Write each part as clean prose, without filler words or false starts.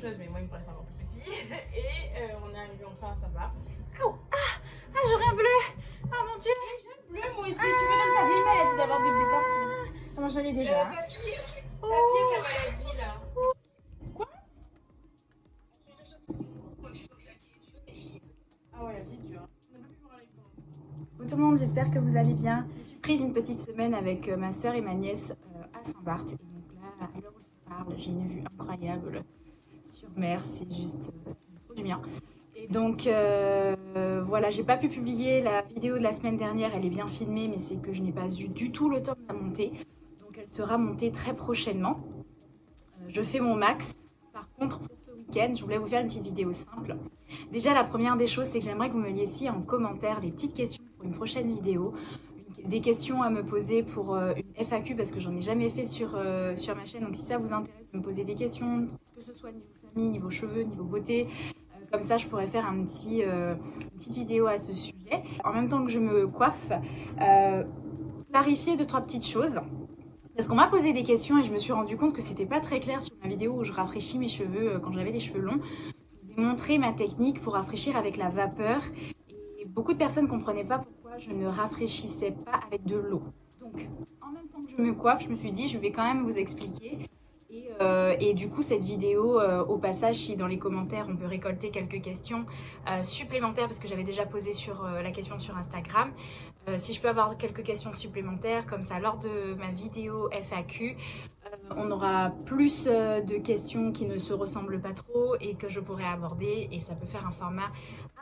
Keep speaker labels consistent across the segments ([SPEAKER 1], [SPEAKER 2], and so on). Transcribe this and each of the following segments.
[SPEAKER 1] chose, mais moi il me paraissait encore plus petit. Et on est arrivé enfin à Saint-Barth.
[SPEAKER 2] Oh, j'aurais un bleu. Oh mon dieu.
[SPEAKER 1] Bleu, moi aussi, tu veux donner ta vieille maladie d'avoir des bleus partout.
[SPEAKER 2] Comment j'en ai déjà.
[SPEAKER 1] Ta fille, quelle maladie là? Quoi? Ah ouais, la vie est dure. On n'a pas pu voir Alexandre.
[SPEAKER 2] Bonjour tout le monde, j'espère que vous allez bien. Je suis prise une petite semaine avec ma soeur et ma nièce à Saint-Barth. Et donc là, à l'heure où je parle, j'ai une vue incroyable sur mer. C'est juste trop du bien. Et donc voilà, j'ai pas pu publier la vidéo de la semaine dernière. Elle est bien filmée, mais c'est que je n'ai pas eu du tout le temps de la monter. Donc elle sera montée très prochainement. Je fais mon max. Par contre, pour ce week-end, je voulais vous faire une petite vidéo simple. Déjà, la première des choses, c'est que j'aimerais que vous me laissiez en commentaire les petites questions pour une prochaine vidéo. Des questions à me poser pour une FAQ, parce que j'en ai jamais fait sur ma chaîne. Donc si ça vous intéresse de me poser des questions, que ce soit niveau famille, niveau cheveux, niveau beauté, comme ça je pourrais faire une petite vidéo à ce sujet. En même temps que je me coiffe, clarifier 2-3 petites choses. Parce qu'on m'a posé des questions et je me suis rendu compte que c'était pas très clair sur ma vidéo où je rafraîchis mes cheveux quand j'avais les cheveux longs. Je vous ai montré ma technique pour rafraîchir avec la vapeur et beaucoup de personnes ne comprenaient pas pourquoi je ne rafraîchissais pas avec de l'eau. Donc en même temps que je me coiffe, je me suis dit je vais quand même vous expliquer. Et du coup cette vidéo, au passage, si dans les commentaires on peut récolter quelques questions supplémentaires, parce que j'avais déjà posé la question sur Instagram, si je peux avoir quelques questions supplémentaires comme ça lors de ma vidéo FAQ, on aura plus de questions qui ne se ressemblent pas trop et que je pourrai aborder, et ça peut faire un format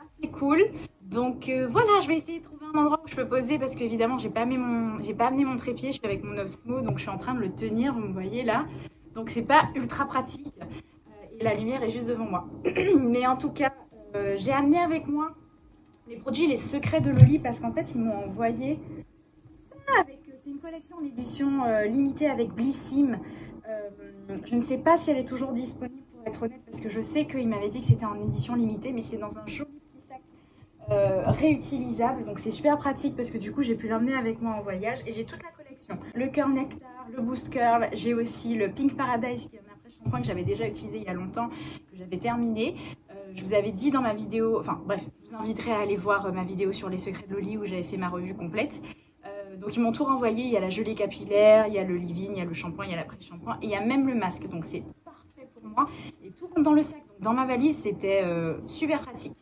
[SPEAKER 2] assez cool. Donc voilà, je vais essayer de trouver un endroit où je peux poser, parce qu'évidemment j'ai pas amené mon trépied, je suis avec mon Osmo, donc je suis en train de le tenir, vous me voyez là. Donc c'est pas ultra pratique et la lumière est juste devant moi. Mais en tout cas, j'ai amené avec moi les produits Les Secrets de Loli, parce qu'en fait ils m'ont envoyé ça c'est une collection en édition limitée avec Blissim. Je ne sais pas si elle est toujours disponible, pour être honnête, parce que je sais qu'il m'avait dit que c'était en édition limitée, mais c'est dans un joli petit sac réutilisable, donc c'est super pratique parce que du coup j'ai pu l'emmener avec moi en voyage. Et j'ai toute la collection, le Curl Nectar, le Boost Curl, j'ai aussi le Pink Paradise qui est un après-shampoing que j'avais déjà utilisé il y a longtemps, que j'avais terminé. Je vous avais dit dans ma vidéo, enfin bref, je vous inviterai à aller voir ma vidéo sur les secrets de Loli où j'avais fait ma revue complète. Donc ils m'ont tout renvoyé, il y a la gelée capillaire, il y a le leave-in, il y a le shampoing, il y a l'après-shampoing et il y a même le masque, donc c'est parfait pour moi. Et tout rentre dans le sac, donc dans ma valise, c'était super pratique.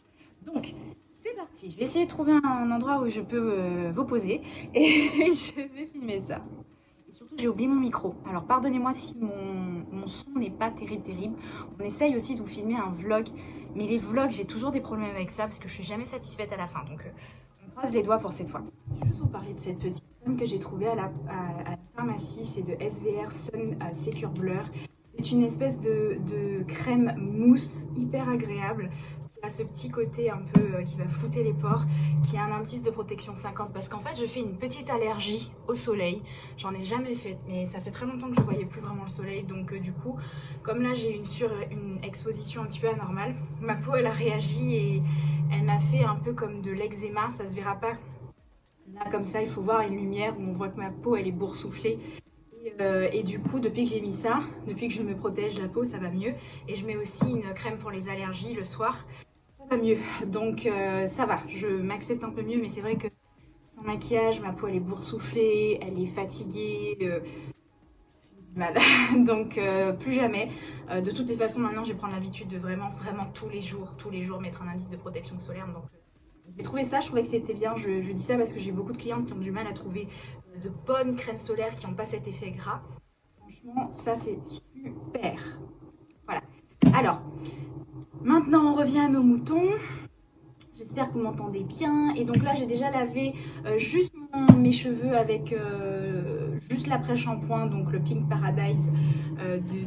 [SPEAKER 2] Donc c'est parti, je vais essayer de trouver un endroit où je peux vous poser et je vais filmer ça. Et surtout, j'ai oublié mon micro. Alors pardonnez-moi si mon son n'est pas terrible. On essaye aussi de vous filmer un vlog, mais les vlogs, j'ai toujours des problèmes avec ça parce que je suis jamais satisfaite à la fin. Donc on croise les doigts pour cette fois. Je vais juste vous parler de cette petite crème que j'ai trouvée à la pharmacie. C'est de SVR Sun Secure Blur. C'est une espèce de crème mousse hyper agréable, qui a ce petit côté un peu qui va flouter les pores, qui a un indice de protection 50, parce qu'en fait je fais une petite allergie au soleil. J'en ai jamais fait, mais ça fait très longtemps que je voyais plus vraiment le soleil, donc du coup comme là j'ai une exposition un petit peu anormale, ma peau elle a réagi et elle m'a fait un peu comme de l'eczéma. Ça se verra pas là comme ça, il faut voir une lumière où on voit que ma peau elle est boursouflée. Et du coup, depuis que j'ai mis ça, depuis que je me protège la peau, ça va mieux. Et je mets aussi une crème pour les allergies le soir, ça va mieux. Donc ça va, je m'accepte un peu mieux, mais c'est vrai que sans maquillage, ma peau elle est boursouflée, elle est fatiguée, j'ai du mal. Donc plus jamais. De toutes les façons, maintenant je vais prendre l'habitude de vraiment tous les jours mettre un indice de protection solaire. Donc j'ai trouvé ça, je trouvais que c'était bien. Je dis ça parce que j'ai beaucoup de clientes qui ont du mal à trouver de bonnes crèmes solaires qui n'ont pas cet effet gras. Franchement, ça c'est super. Voilà. Alors, maintenant on revient à nos moutons. J'espère que vous m'entendez bien. Et donc là, j'ai déjà lavé juste mes cheveux avec juste l'après-shampoing, donc le Pink Paradise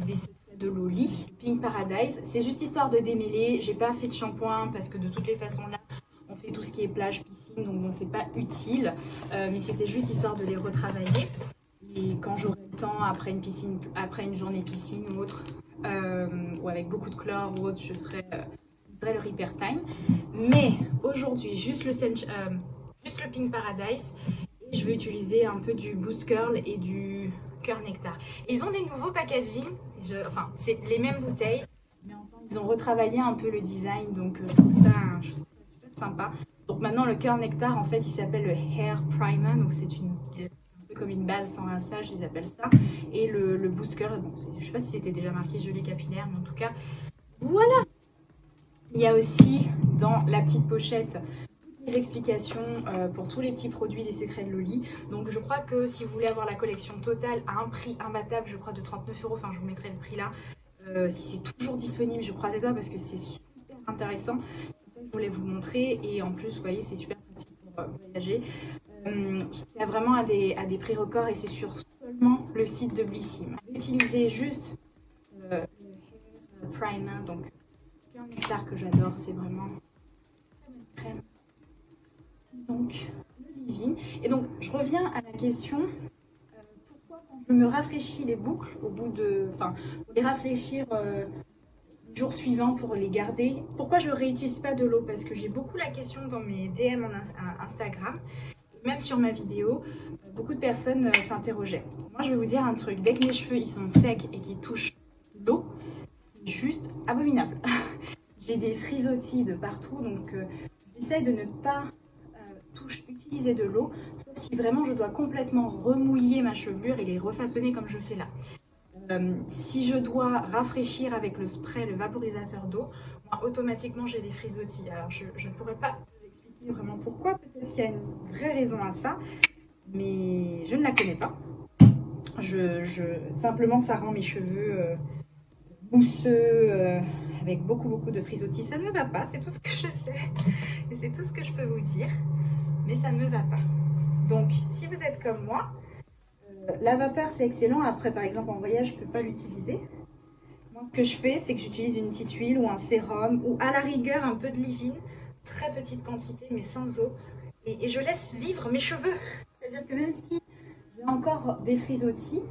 [SPEAKER 2] des Secrets de Loli. Pink Paradise, c'est juste histoire de démêler. J'ai pas fait de shampoing parce que de toutes les façons là, on fait tout ce qui est plage, piscine, donc bon, c'est pas utile, mais c'était juste histoire de les retravailler. Et quand j'aurai le temps, après une journée piscine ou autre, ou avec beaucoup de chlore ou autre, je ferai le Repair Time. Mais aujourd'hui, juste le Pink Paradise, et je vais utiliser un peu du Boost Curl et du Curl Nectar. Et ils ont des nouveaux packaging, enfin, c'est les mêmes bouteilles, mais enfin, ils Ils ont retravaillé un peu le design, donc je trouve ça super sympa. Donc maintenant le cœur nectar en fait il s'appelle le Hair Primer, donc c'est un peu comme une base sans rinçage, ils appellent ça. Et le Boost Curl, bon, je sais pas si c'était déjà marqué gelée capillaire, mais en tout cas voilà. Il y a aussi dans la petite pochette des explications pour tous les petits produits des Secrets de Loli. Donc je crois que si vous voulez avoir la collection totale à un prix imbattable, je crois de 39 €, enfin je vous mettrai le prix là. Si c'est toujours disponible, je croise les doigts parce que c'est super intéressant. C'est ça que je voulais vous montrer. Et en plus, vous voyez, c'est super pratique pour voyager. C'est vraiment à des prix records et c'est sur seulement le site de Blissim. Utilisez juste le Hair Primer, donc un nectar que j'adore, c'est vraiment très bonne crème. Donc, le leave-in. Et donc, je reviens à la question pourquoi quand je me rafraîchis les boucles au bout de. Enfin, pour les rafraîchir le jour suivant pour les garder, pourquoi je ne réutilise pas de l'eau? Parce que j'ai beaucoup la question dans mes DM en Instagram, même sur ma vidéo, beaucoup de personnes s'interrogeaient. Moi, je vais vous dire un truc, dès que mes cheveux ils sont secs et qu'ils touchent l'eau, c'est juste abominable. J'ai des frisottis de partout, donc j'essaie de ne pas utiliser de l'eau, sauf si vraiment je dois complètement remouiller ma chevelure et les refaçonner comme je fais là. Si je dois rafraîchir avec le spray, le vaporisateur d'eau, moi automatiquement j'ai des frisottis. Alors je ne pourrais pas vous expliquer vraiment pourquoi, peut-être qu'il y a une vraie raison à ça, mais je ne la connais pas. Simplement ça rend mes cheveux mousseux, avec beaucoup de frisottis. Ça ne me va pas, c'est tout ce que je sais et c'est tout ce que je peux vous dire, mais ça ne me va pas. Donc si vous êtes comme moi, la vapeur c'est excellent. Après par exemple en voyage je ne peux pas l'utiliser. Moi ce que je fais c'est que j'utilise une petite huile ou un sérum ou à la rigueur un peu de leave-in, très petite quantité mais sans eau, et je laisse vivre mes cheveux. C'est-à-dire que même si j'ai encore des frisottis,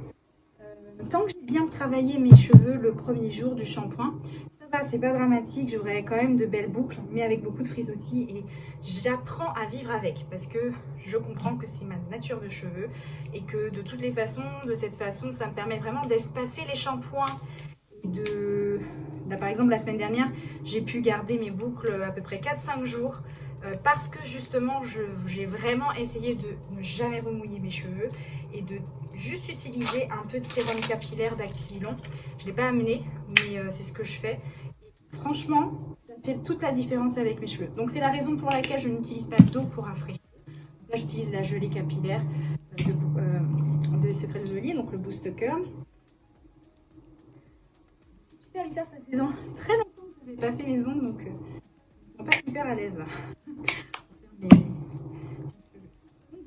[SPEAKER 2] tant que j'ai bien travaillé mes cheveux le premier jour du shampoing, ça va, c'est pas dramatique, j'aurai quand même de belles boucles, mais avec beaucoup de frisottis, et j'apprends à vivre avec, parce que je comprends que c'est ma nature de cheveux, et que de toutes les façons, de cette façon, ça me permet vraiment d'espacer les shampoings. Là, par exemple, la semaine dernière, j'ai pu garder mes boucles à peu près 4-5 jours, parce que justement j'ai vraiment essayé de ne jamais remouiller mes cheveux et de juste utiliser un peu de sérum capillaire d'Activilon. Je ne l'ai pas amené, mais c'est ce que je fais. Et franchement, ça fait toute la différence avec mes cheveux. Donc c'est la raison pour laquelle je n'utilise pas d'eau pour rafraîchir. Là j'utilise la gelée capillaire de Secrets de Loli, donc le Boost Curl. C'est super lissard, ça fait très longtemps que je n'avais pas fait mes ongles, donc ils sont pas super à l'aise là.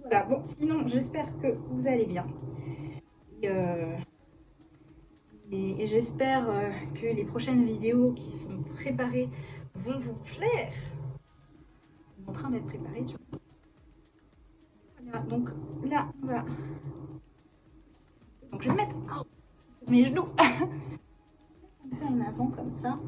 [SPEAKER 2] Voilà, bon, sinon j'espère que vous allez bien. Et j'espère que les prochaines vidéos qui sont préparées vont vous plaire. En train d'être préparées, tu vois. Voilà, donc là, on va. Donc je vais mettre mes genoux un peu en avant comme ça.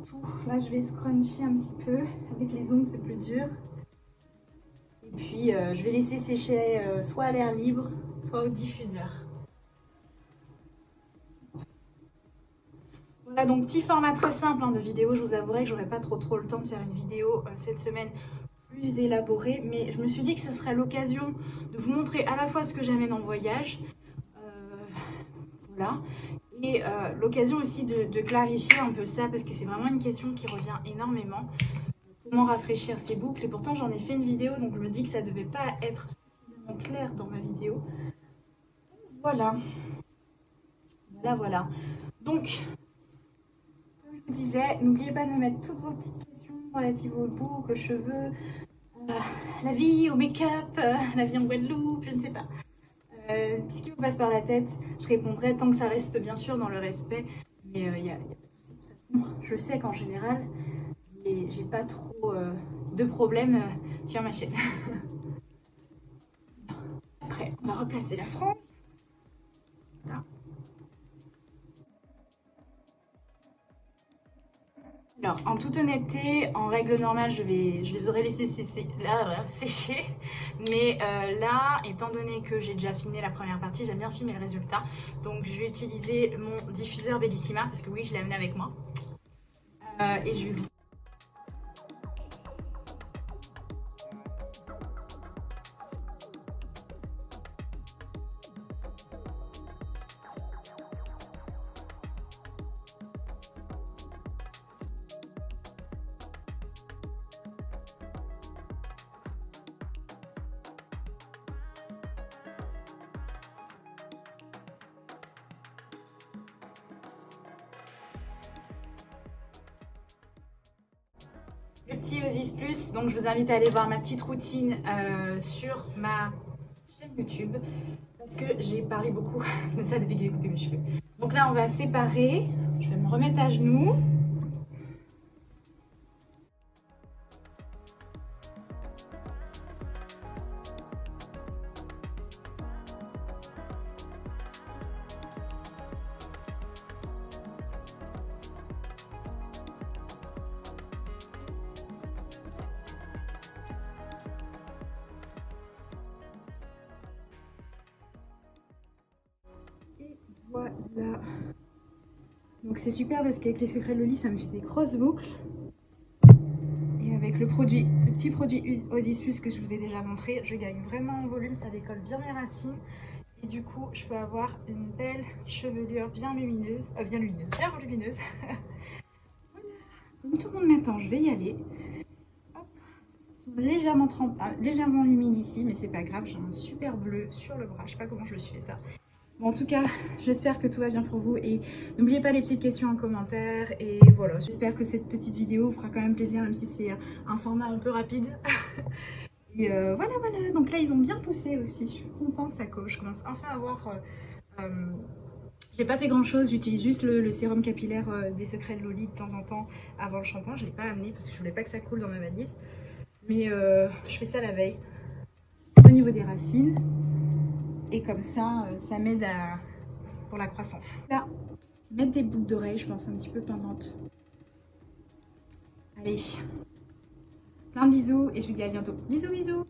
[SPEAKER 2] Tout. Là je vais scruncher un petit peu, avec les ongles c'est plus dur, et puis je vais laisser sécher soit à l'air libre soit au diffuseur. Voilà, donc petit format très simple de vidéo. Je vous avouerai que j'aurais pas trop le temps de faire une vidéo cette semaine plus élaborée, mais je me suis dit que ce serait l'occasion de vous montrer à la fois ce que j'amène en voyage, voilà, et l'occasion aussi de clarifier un peu ça, parce que c'est vraiment une question qui revient énormément. Comment rafraîchir ses boucles, et pourtant j'en ai fait une vidéo, donc je me dis que ça devait pas être suffisamment clair dans ma vidéo. Voilà. Donc, comme je vous disais, n'oubliez pas de me mettre toutes vos petites questions relatives aux boucles, aux cheveux, la vie, au make-up, la vie en Guadeloupe, je ne sais pas. Ce qui vous passe par la tête, je répondrai tant que ça reste bien sûr dans le respect. Mais il y a pas de souci, de toute façon, je sais qu'en général, j'ai pas trop de problèmes sur ma chaîne. Après, on va replacer la frange. Voilà. Alors, en toute honnêteté, en règle normale, je les aurais laissés sécher. Mais là, étant donné que j'ai déjà filmé la première partie, j'aime bien filmer le résultat. Donc, je vais utiliser mon diffuseur Bellissima, parce que oui, je l'ai amené avec moi. Et je vais vous... Le petit Osis Plus, donc je vous invite à aller voir ma petite routine sur ma chaîne YouTube parce que j'ai parlé beaucoup de ça depuis que j'ai coupé mes cheveux. Donc là on va séparer, je vais me remettre à genoux. Voilà. Donc c'est super parce qu'avec les secrets de Loli, ça me fait des grosses boucles. Et avec le petit produit Osis Plus que je vous ai déjà montré, je gagne vraiment en volume, ça décolle bien mes racines. Et du coup, je peux avoir une belle chevelure bien lumineuse, bien volumineuse. Voilà. Comme tout le monde m'attend, je vais y aller. Hop. Ils sont légèrement humides ici, mais c'est pas grave, j'ai un super bleu sur le bras. Je sais pas comment je me suis fait ça. Bon, en tout cas, j'espère que tout va bien pour vous et n'oubliez pas les petites questions en commentaire et voilà, j'espère que cette petite vidéo vous fera quand même plaisir même si c'est un format un peu rapide. Et voilà, donc là ils ont bien poussé aussi, je suis contente, ça coche, je commence enfin à voir, j'ai pas fait grand chose, j'utilise juste le sérum capillaire des secrets de Loli de temps en temps avant le shampoing, je l'ai pas amené parce que je voulais pas que ça coule dans ma valise, mais je fais ça la veille au niveau des racines. Et comme ça, ça m'aide pour la croissance. Là, mettre des boucles d'oreilles, je pense, un petit peu pendantes. Allez, plein de bisous et je vous dis à bientôt. Bisous, bisous!